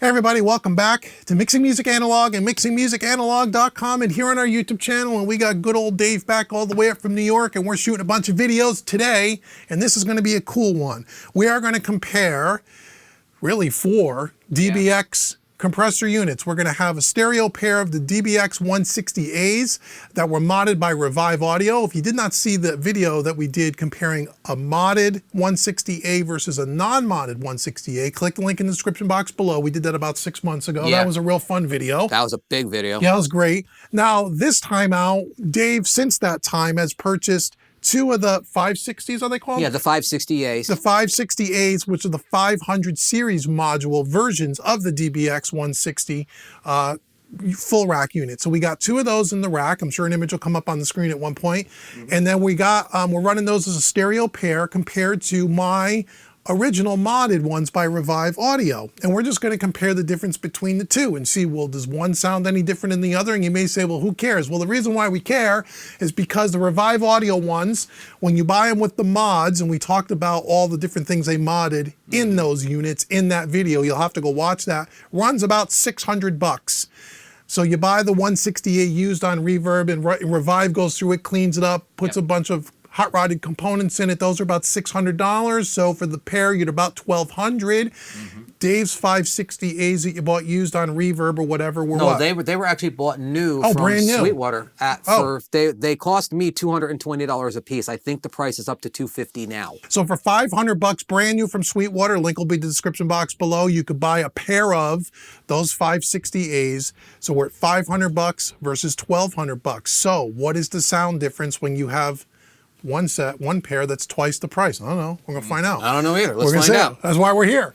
Hey everybody, welcome back to Mixing Music Analog and mixingmusicanalog.com, and here on our YouTube channel, and we got good old Dave back all the way up from New York, and we're shooting a bunch of videos today, and this is going to be a cool one. We are going to compare really 4 DBX compressor units. We're going to have a stereo pair of the DBX 160As that were modded by Revive Audio. If you did not see the video that we did comparing a modded 160A versus a non-modded 160A, click the link in the description box below. We did that about 6 months ago. Yeah. That was a real fun video. That was a big video. Yeah, it was great. Now, this time out, Dave, since that time, has purchased 2 of the 560s, are they called? Yeah, the 560As. The 560As, which are the 500 series module versions of the DBX 160 full rack unit. So we got 2 of those in the rack. I'm sure an image will come up on the screen at one point. And then we got, we're running those as a stereo pair compared to my original modded ones by Revive Audio. And we're just going to compare the difference between the 2 and see, well, does one sound any different than the other? And you may say, well, who cares? Well, the reason why we care is because the Revive Audio ones, when you buy them with the mods, and we talked about all the different things they modded in those units in that video, you'll have to go watch that, runs about $600. So you buy the 168 used on Reverb, and Revive goes through it, cleans it up, puts a bunch of hot rodded components in it. Those are about $600. So for the pair, you're about $1,200. Dave's 560As that you bought used on Reverb or whatever were what? No, they were actually bought new from brand new. Sweetwater. They cost me $220 a piece. I think the price is up to $250 now. So for $500 brand new from Sweetwater, link will be in the description box below. You could buy a pair of those 560As. So we're at $500 versus $1,200. So what is the sound difference when you have one pair that's twice the price? I don't know. We're going to find out. I don't know either. Let's find out. That's why we're here.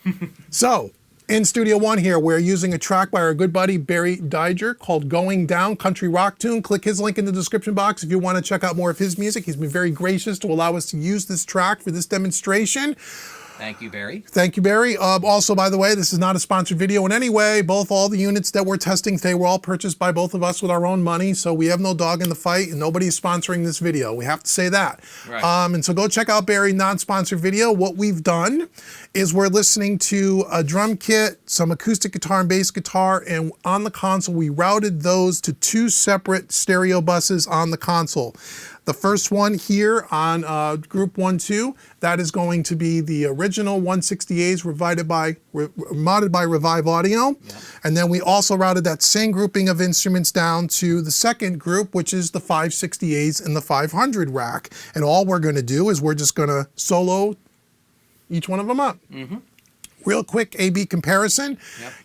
So, in Studio One here, we're using a track by our good buddy Barry Dridger called Going Down, country rock tune. Click his link in the description box if you want to check out more of his music. He's been very gracious to allow us to use this track for this demonstration. Thank you, Barry. Thank you, Barry. Also, by the way, this is not a sponsored video in any way. All the units that we're testing today were all purchased by both of us with our own money, so we have no dog in the fight, and nobody's sponsoring this video. We have to say that. Right. And so go check out Barry's non-sponsored video. What we've done is we're listening to a drum kit, some acoustic guitar and bass guitar, and on the console, we routed those to 2 separate stereo buses on the console. The first one here on group 1-2, that is going to be the original 160As modded by Revive Audio. Yeah. And then we also routed that same grouping of instruments down to the second group, which is the 560As and the 500 rack. And all we're going to do is we're just going to solo each one of them up. Real quick A-B comparison.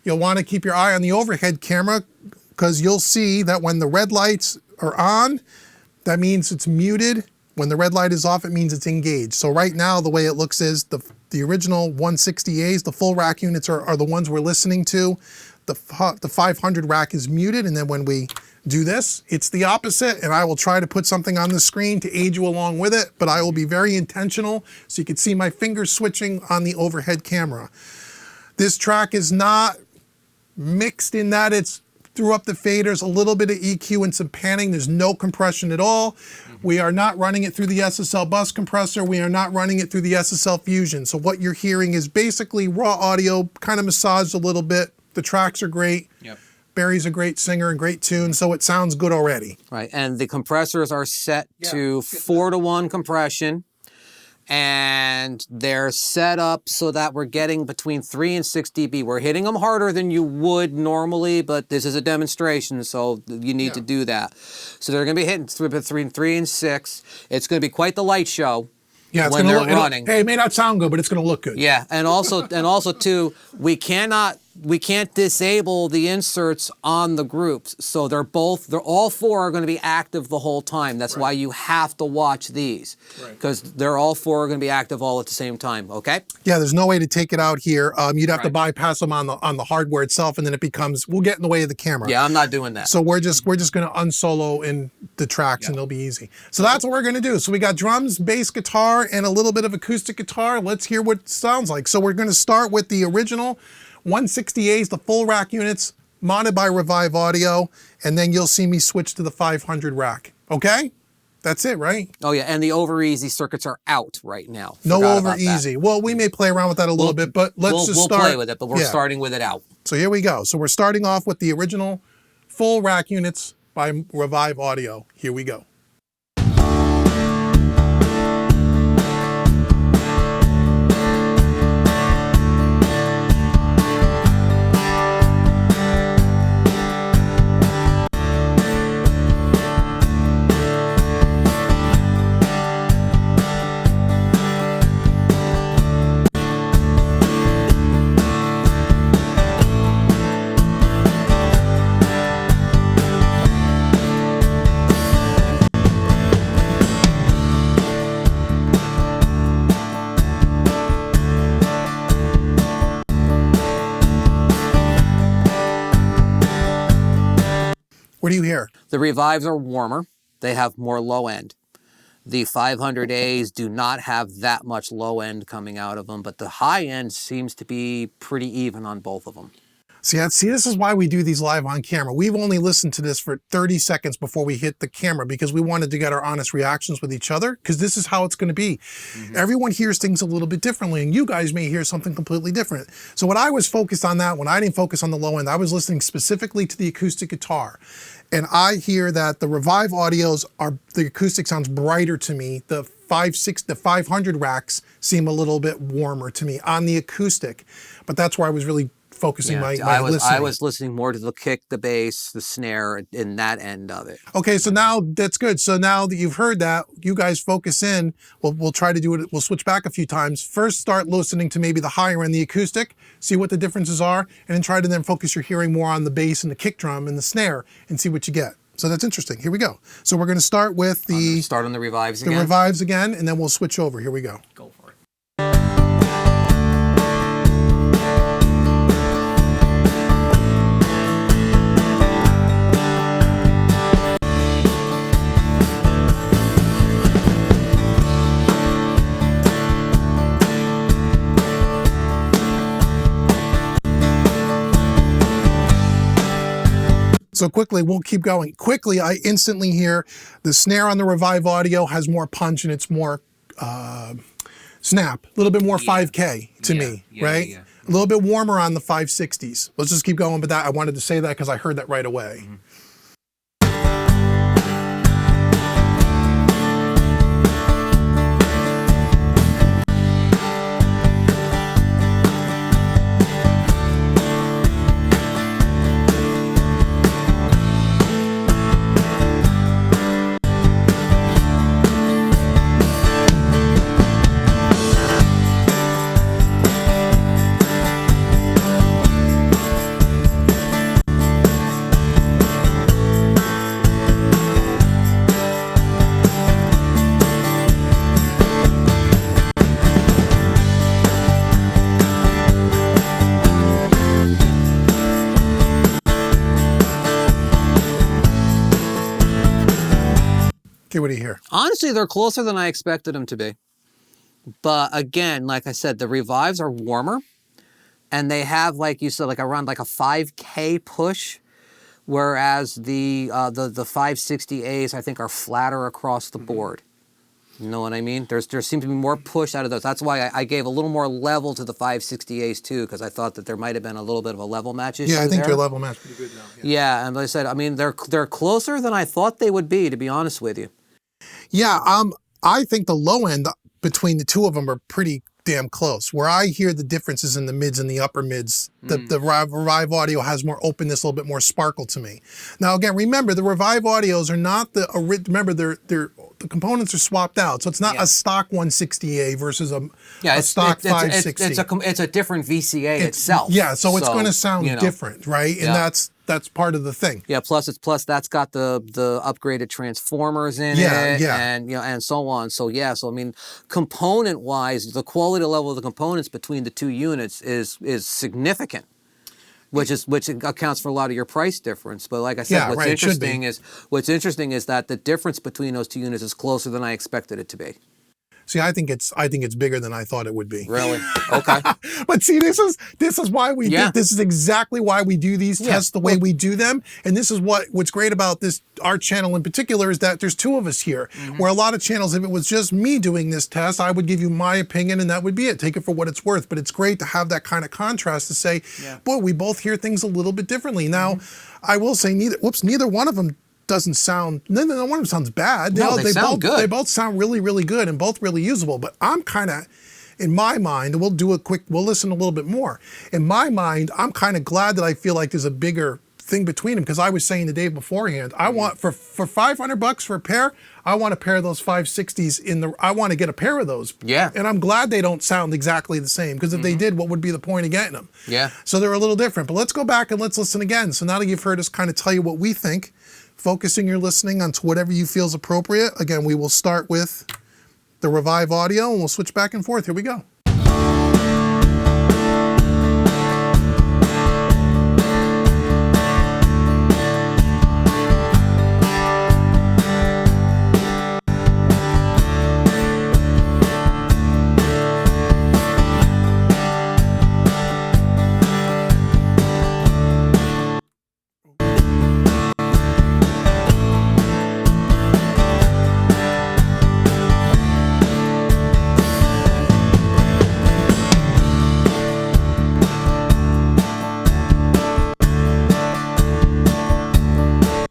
You'll want to keep your eye on the overhead camera, because you'll see that when the red lights are on, that means it's muted. When the red light is off, it means it's engaged. So right now, the way it looks is the original 160As, the full rack units are the ones we're listening to. The 500 rack is muted, and then when we do this, it's the opposite, and I will try to put something on the screen to aid you along with it, but I will be very intentional so you can see my fingers switching on the overhead camera. This track is not mixed in that it's threw up the faders, a little bit of EQ and some panning. There's no compression at all. We are not running it through the SSL bus compressor. We are not running it through the SSL Fusion. So what you're hearing is basically raw audio, kind of massaged a little bit. The tracks are great. Barry's a great singer and great tune, so it sounds good already. Right, and the compressors are set to 4-to-1 compression. And they're set up so that we're getting between 3 and 6 dB. We're hitting them harder than you would normally, but this is a demonstration, so you need to do that. So they're going to be hitting between 3 and 6. It's going to be quite the light show. Yeah, it's when they're running. Hey, it may not sound good, but it's going to look good. Yeah, and also too, we can't disable the inserts on the groups. So they're all 4 are going to be active the whole time. That's why you have to watch these, because they're all 4 are going to be active all at the same time. Okay? Yeah, there's no way to take it out here. You'd have to bypass them on the hardware itself, and then it becomes, we'll get in the way of the camera. Yeah, I'm not doing that. So we're just going to unsolo in the tracks, and it'll be easy. So that's what we're going to do. So we got drums, bass guitar, and a little bit of acoustic guitar. Let's hear what it sounds like. So we're going to start with the original 160As, the full rack units, modded by Revive Audio, and then you'll see me switch to the 500 rack. Okay? That's it, right? Oh yeah, and the over easy circuits are out right now. No Forgot over about that. easy. Well, we may play around with that a little bit, but let's just start. We'll play with it, but we're starting with it out. So here we go. So we're starting off with the original full rack units by Revive Audio. Here we go. What do you hear? The Revives are warmer. They have more low end. The 500As do not have that much low end coming out of them, but the high end seems to be pretty even on both of them. See, this is why we do these live on camera. We've only listened to this for 30 seconds before we hit the camera because we wanted to get our honest reactions with each other because this is how it's going to be. Everyone hears things a little bit differently and you guys may hear something completely different. So when I was focused on that, when I didn't focus on the low end, I was listening specifically to the acoustic guitar. And I hear that the Revive Audios the acoustic sounds brighter to me. The 500 racks seem a little bit warmer to me on the acoustic, but that's where I was really focusing my listening. I was listening more to the kick, the bass, the snare, in that end of it. Okay, so now that's good. So now that you've heard that, you guys focus in. We'll try to do it. We'll switch back a few times. First, start listening to maybe the higher end, the acoustic, see what the differences are, and then try to then focus your hearing more on the bass and the kick drum and the snare and see what you get. So that's interesting. Here we go. So we're going to start with start on the Revives again. The Revives again, and then we'll switch over. Here we go. Go for it. So quickly, we'll keep going. Quickly, I instantly hear the snare on the Revive Audio has more punch and it's more snap, a little bit more 5K to me, right? Yeah. A little bit warmer on the 560s. Let's just keep going with that. I wanted to say that because I heard that right away. Okay, what do you hear? Honestly, they're closer than I expected them to be. But again, like I said, the Revives are warmer. And they have, like you said, like around like a 5K push. Whereas the 560As, I think, are flatter across the board. You know what I mean? There seems to be more push out of those. That's why I gave a little more level to the 560As too, because I thought that there might have been a little bit of a level match issue. Yeah, I think your level match pretty good now. Yeah, and like I said, I mean, they're closer than I thought they would be, to be honest with you. Yeah, I think the low end between the two of them are pretty damn close. Where I hear the differences in the mids and the upper mids, the Revive Audio has more openness, a little bit more sparkle to me. Now again, remember the Revive Audios are not the the components are swapped out, so it's not a stock 160A versus a stock 560. It's a different VCA itself. Yeah, so it's going to sound different, right? And that's part of the thing. Yeah, plus that's got the upgraded transformers in it, and so on. So so I mean, component wise, the quality level of the components between the two units is significant. Which accounts for a lot of your price difference. But like I said, what's interesting is that the difference between those two units is closer than I expected it to be. See, I think it's bigger than I thought it would be. Really? Okay. But see, this is why we Yeah. did. This is exactly why we do these tests the way we do them. And this is what's great about our channel in particular is that there's two of us here. Where a lot of channels, if it was just me doing this test, I would give you my opinion and that would be it. Take it for what it's worth. But it's great to have that kind of contrast to say, boy, we both hear things a little bit differently. Now, I will say neither one of them doesn't sound, neither one of them sounds bad. They sound good. They both sound really, really good and both really usable. But I'm kind of, in my mind, we'll listen a little bit more. In my mind, I'm kind of glad that I feel like there's a bigger thing between them because I was saying the day beforehand, I want for $500 for a pair, I want a pair of those 560s I want to get a pair of those. Yeah. And I'm glad they don't sound exactly the same because if they did, what would be the point of getting them? Yeah. So they're a little different. But let's go back and let's listen again. So now that you've heard us kind of tell you what we think, focusing your listening onto whatever you feel is appropriate. Again, we will start with the Revive audio and we'll switch back and forth. Here we go.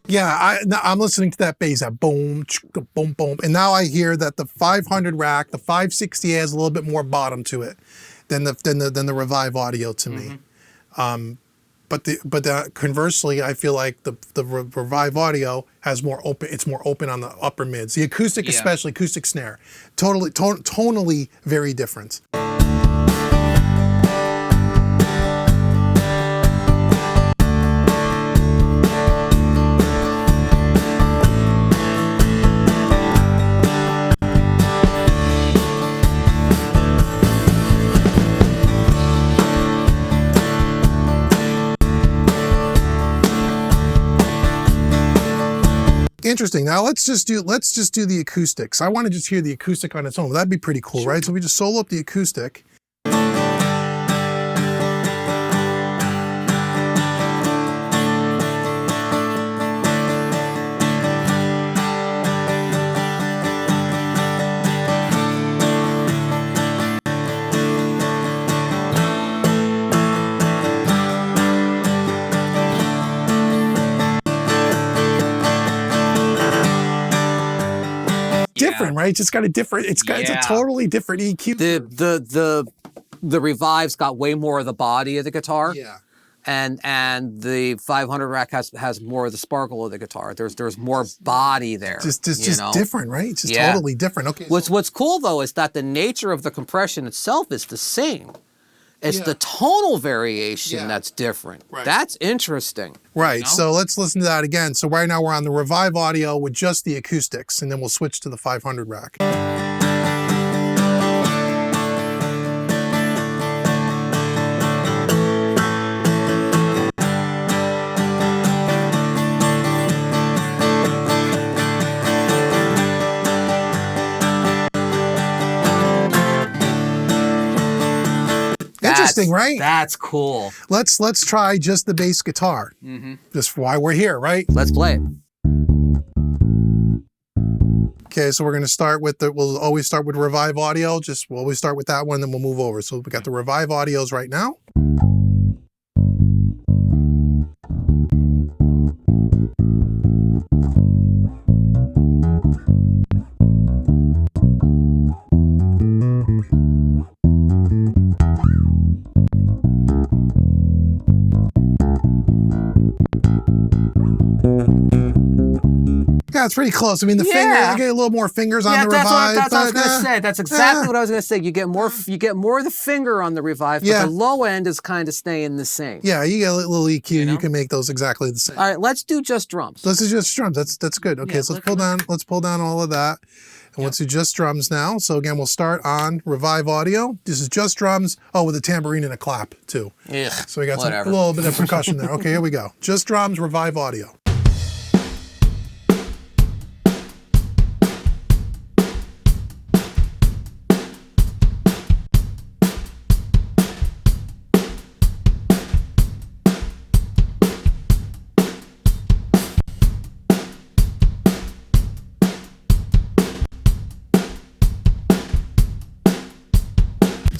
Yeah, I'm listening to that bass, that boom, chicka, boom, boom, and now I hear that the 500 rack, the 560 has a little bit more bottom to it than the Revive audio to me. But conversely, I feel like the Revive audio has more open. It's more open on the upper mids. The acoustic, especially acoustic snare, tonally very different. Interesting. Now let's just do the acoustics. I want to just hear the acoustic on its own. That'd be pretty cool, right? So we just solo up the acoustic. Different, right? It's just got a different. It's a totally different EQ. The Revive's got way more of the body of the guitar. Yeah. And the 500 rack has more of the sparkle of the guitar. There's more body there. Just different, right? It's just totally different. Okay. What's cool though is that the nature of the compression itself is the same. It's the tonal variation that's different. Right. That's interesting. Right. You know? So let's listen to that again. So right now we're on the Revive audio with just the acoustics, and then we'll switch to the 500 rack. Interesting, right? That's cool. Let's try just the bass guitar. Just why we're here, right? Let's play it. Okay, so we're going to start with we'll always start with Revive audio. We'll always start with that one, then we'll move over. So we got the Revive audios right now. Yeah, it's pretty close. I mean, the finger, you get a little more fingers on the Revive. That's what I was going to say. That's exactly what I was going to say. You get more of the finger on the Revive, but the low end is kind of staying the same. Yeah, you get a little EQ. You can make those exactly the same. All right, let's do just drums. Let's do just drums. That's good. Okay, so let's pull down all of that. And let's do just drums now. So again, we'll start on Revive audio. This is just drums. Oh, with a tambourine and a clap too. Yeah. So we got a little bit of percussion there. Okay, here we go. Just drums, Revive audio.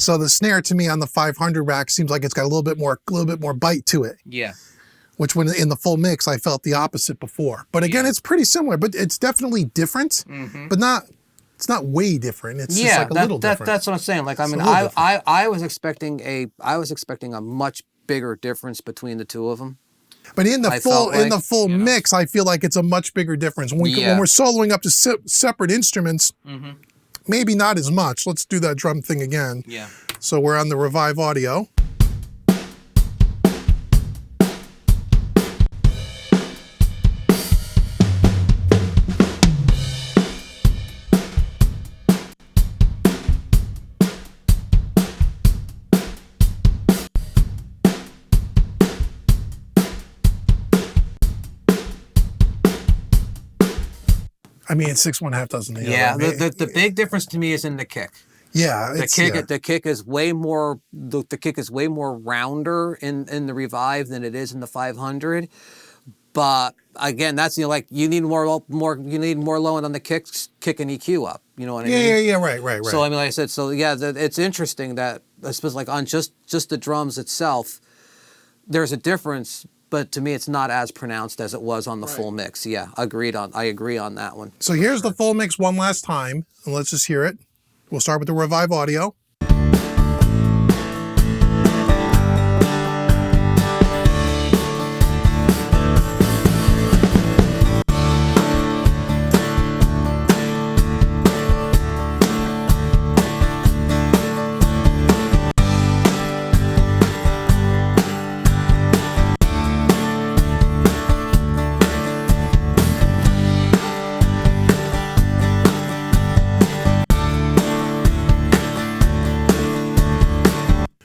So the snare to me on the 500 rack seems like it's got a little bit more bite to it. Yeah. Which when in the full mix, I felt the opposite before. But again, it's pretty similar, but it's definitely different, but it's not way different. It's just like a little different. That's what I'm saying. Like, I mean, I was expecting a much bigger difference between the two of them. But in the full mix, I feel like it's a much bigger difference. When we're soloing up to separate instruments, maybe not as much. Let's do that drum thing again. Yeah. So we're on the Revive Audio. I mean, 6.5 doesn't. Yeah, the big difference to me is in the kick. Yeah, the kick is way more rounder in the Revive than it is in the 500. But again, that's like you need more low end on the kick and EQ up. You know what I mean? Yeah, right. So I mean, like I said, it's interesting that I suppose like on just the drums itself, there's a difference. But to me, it's not as pronounced as it was on the full mix. Yeah, I agree on that one. So here's the full mix one last time, and let's just hear it. We'll start with the Revive Audio.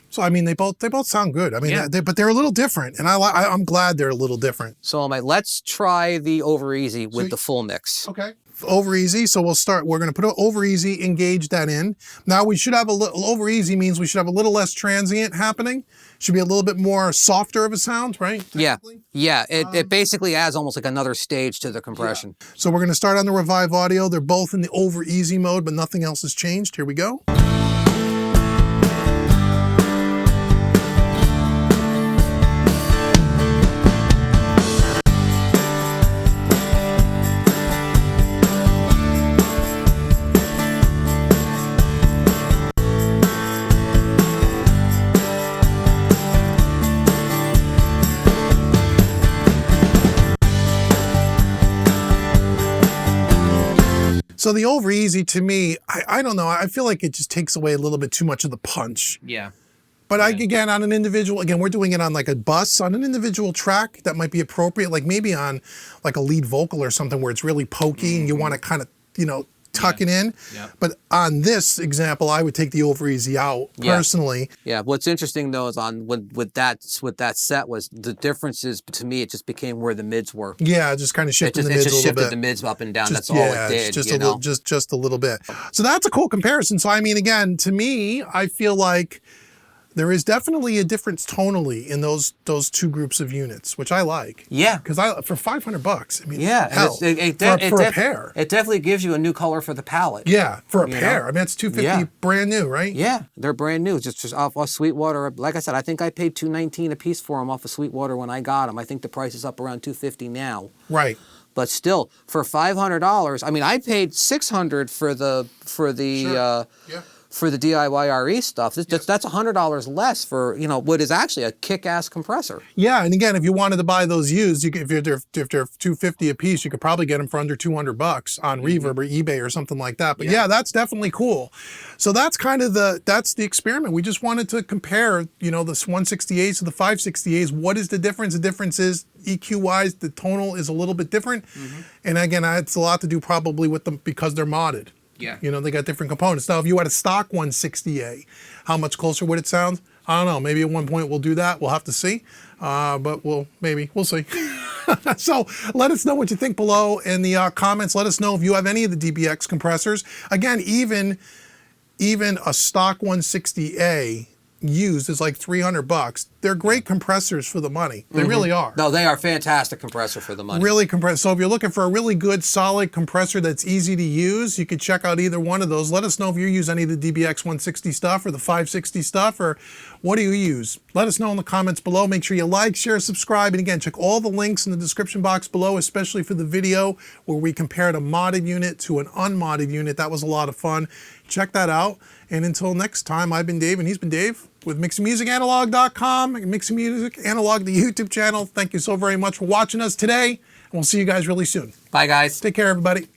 So I mean, they both sound good. I mean, but they're a little different, and I'm glad they're a little different. So let's try the Over Easy with the full mix. Okay. Over Easy. So we're going to put an Over Easy, engage that in. Now we should have a little Over Easy means we should have a little less transient happening. Should be a little bit more softer of a sound, right? Yeah. It basically adds almost like another stage to the compression. Yeah. So we're going to start on the Revive Audio. They're both in the Over Easy mode, but nothing else has changed. Here we go. So the Over Easy to me, I don't know. I feel like it just takes away a little bit too much of the punch. Yeah. But again, on an individual, we're doing it on like a bus, on an individual track that might be appropriate, like maybe on like a lead vocal or something where it's really pokey and you want to kind of, tuck it in. Yeah. But on this example, I would take the Over Easy out personally. Yeah. What's interesting though is with that set was the differences to me. It just became where the mids were. Yeah, it just kind of shifted the mids a little bit. It just shifted the mids up and down. That's all it did. Just a little bit. So that's a cool comparison. So I mean, again, to me, I feel like there is definitely a difference tonally in those two groups of units, which I like. Yeah. Because for $500, I mean, hell, for a pair. It definitely gives you a new color for the palette. Yeah, for a pair. I mean, it's $250 brand new, right? Yeah, they're brand new. Just off Sweetwater. Like I said, I think I paid $219 a piece for them off of Sweetwater when I got them. I think the price is up around $250 now. Right. But still, for $500, I mean, I paid $600 for the DIY RE stuff. That's $100 less for what is actually a kick-ass compressor. Yeah, and again, if you wanted to buy those used, if they're $250 a piece, you could probably get them for under $200 on Reverb or eBay or something like that. But yeah, that's definitely cool. So that's kind of the experiment. We just wanted to compare, the 168s to the 568s. What is the difference? The difference is EQ-wise, the tonal is a little bit different. And again, it's a lot to do probably with them because they're modded. Yeah. They got different components. Now, if you had a stock 160A, how much closer would it sound? I don't know. Maybe at one point we'll do that. We'll have to see. But we'll see. So let us know what you think below in the comments. Let us know if you have any of the DBX compressors. Again, even a stock 160A used is like $300. They're great compressors for the money. They really are. No, they are fantastic compressor for the money. Really compressed. So if you're looking for a really good, solid compressor that's easy to use, you could check out either one of those. Let us know if you use any of the DBX 160 stuff or the 560 stuff, or what do you use? Let us know in the comments below. Make sure you like, share, subscribe, and again, check all the links in the description box below, especially for the video where we compared a modded unit to an unmodded unit. That was a lot of fun. Check that out. And until next time, I've been Dave, and he's been Dave with mixingmusicanalog.com and Mixing Music Analog, the YouTube channel. Thank you so very much for watching us today, and we'll see you guys really soon. Bye, guys. Take care, everybody.